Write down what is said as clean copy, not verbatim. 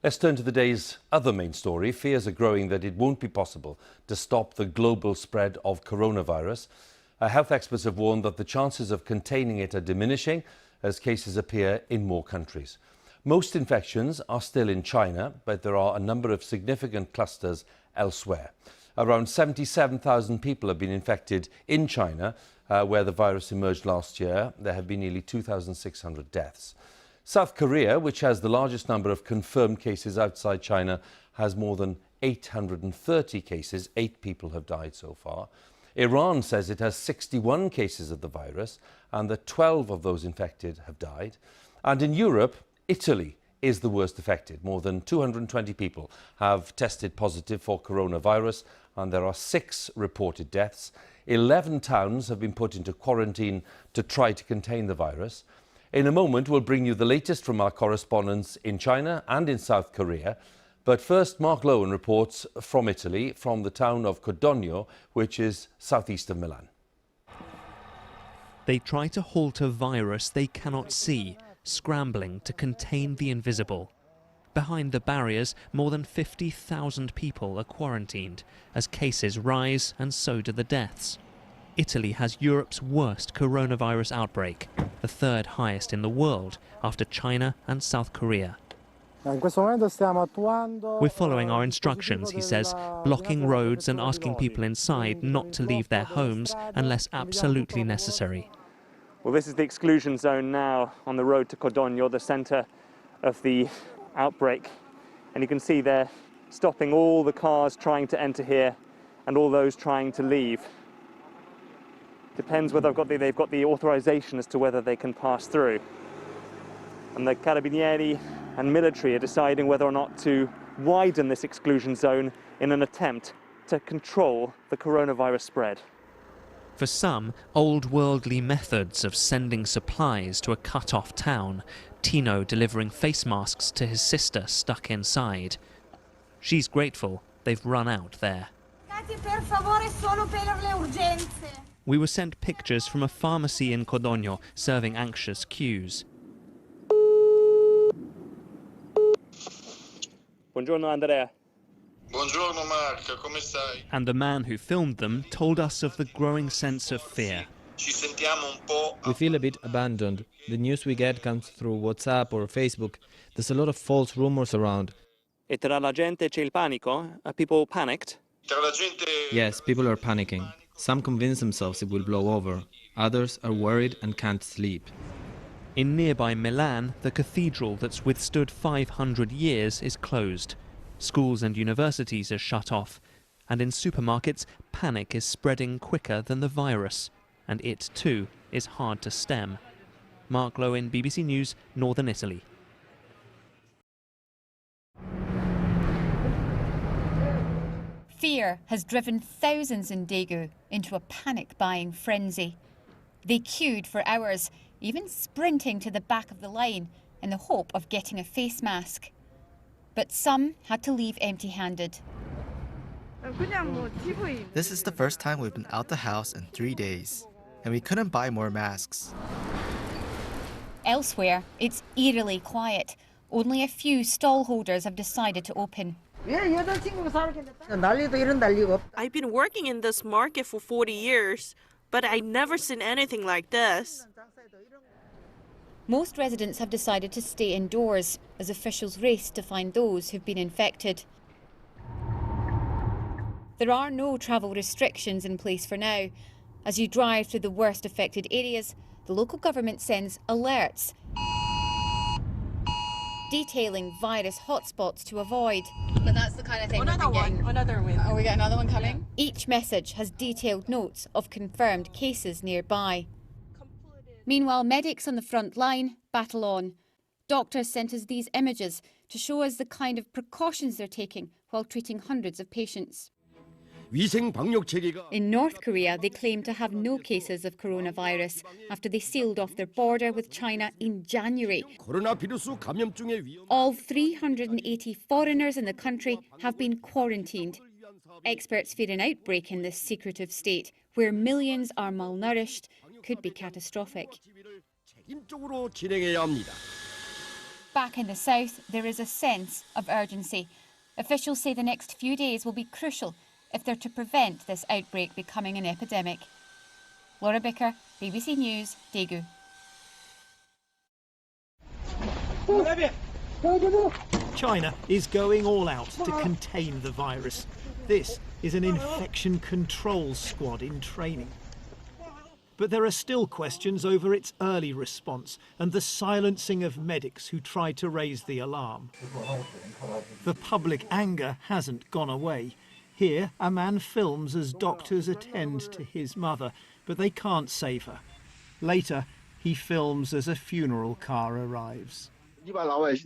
Let's turn to the day's other main story. Fears are growing that it won't be possible to stop the global spread of coronavirus. Health experts have warned that the chances of containing it are diminishing as cases appear in more countries. Most infections are still in China, but there are a number of significant clusters elsewhere. Around 77,000 people have been infected in China, where the virus emerged last year. There have been nearly 2,600 deaths. South Korea, which has the largest number of confirmed cases outside China, has more than 830 cases. 8 people have died so far. Iran says it has 61 cases of the virus and that 12 of those infected have died. And in Europe, Italy is the worst affected. More than 220 people have tested positive for coronavirus and there are 6 reported deaths. 11 towns have been put into quarantine to try to contain the virus. In a moment, we'll bring you the latest from our correspondents in China and in South Korea. But first, Mark Lowen reports from Italy, from the town of Codogno, which is southeast of Milan. They try to halt a virus they cannot see, scrambling to contain the invisible. Behind the barriers, more than 50,000 people are quarantined as cases rise and so do the deaths. Italy has Europe's worst coronavirus outbreak, the 3rd highest in the world after China and South Korea. We're following our instructions, he says, blocking roads and asking people inside not to leave their homes unless absolutely necessary. Well, this is the exclusion zone now on the road to Codogno, the centre of the outbreak. And you can see they're stopping all the cars trying to enter here and all those trying to leave. Depends whether they've got the authorization as to whether they can pass through. And the Carabinieri and military are deciding whether or not to widen this exclusion zone in an attempt to control the coronavirus spread. For some, old worldly methods of sending supplies to a cut-off town, Tino delivering face masks to his sister stuck inside. She's grateful they've run out there. We were sent pictures from a pharmacy in Codogno serving anxious queues. Buongiorno, Andrea. Buongiorno, Mark. Come stai? And the man who filmed them told us of the growing sense of fear. We feel a bit abandoned. The news we get comes through WhatsApp or Facebook. There's a lot of false rumors around. E tra la gente c'è il panico? Are people panicked? Yes, people are panicking. Some convince themselves it will blow over. Others are worried and can't sleep. In nearby Milan, the cathedral that's withstood 500 years is closed. Schools and universities are shut off. And in supermarkets, panic is spreading quicker than the virus. And it, too, is hard to stem. Mark Lowen, BBC News, Northern Italy. Fear has driven thousands in Daegu into a panic-buying frenzy. They queued for hours, even sprinting to the back of the line in the hope of getting a face mask. But some had to leave empty-handed. This is the first time we've been out the house in 3 days, and we couldn't buy more masks. Elsewhere, it's eerily quiet. Only a few stall holders have decided to open. I've been working in this market for 40 years, but I've never seen anything like this. Most residents have decided to stay indoors as officials race to find those who've been infected. There are no travel restrictions in place for now. As you drive through the worst affected areas, the local government sends alerts detailing virus hotspots to avoid. But that's the kind of thing Another one. Oh, we get another one coming? Yeah. Each message has detailed notes of confirmed cases nearby. Meanwhile, medics on the front line battle on. Doctors sent us these images to show us the kind of precautions they're taking while treating hundreds of patients. In North Korea, they claim to have no cases of coronavirus after they sealed off their border with China in January. All 380 foreigners in the country have been quarantined. Experts fear an outbreak in this secretive state, where millions are malnourished, could be catastrophic. back in the south, there is a sense of urgency. Officials say the next few days will be crucial if they're to prevent this outbreak becoming an epidemic. Laura Bicker, BBC News, Daegu. China is going all out to contain the virus. This is an infection control squad in training. But there are still questions over its early response and the silencing of medics who tried to raise the alarm. The public anger hasn't gone away. Here, a man films as doctors attend to his mother, but they can't save her. Later, he films as a funeral car arrives.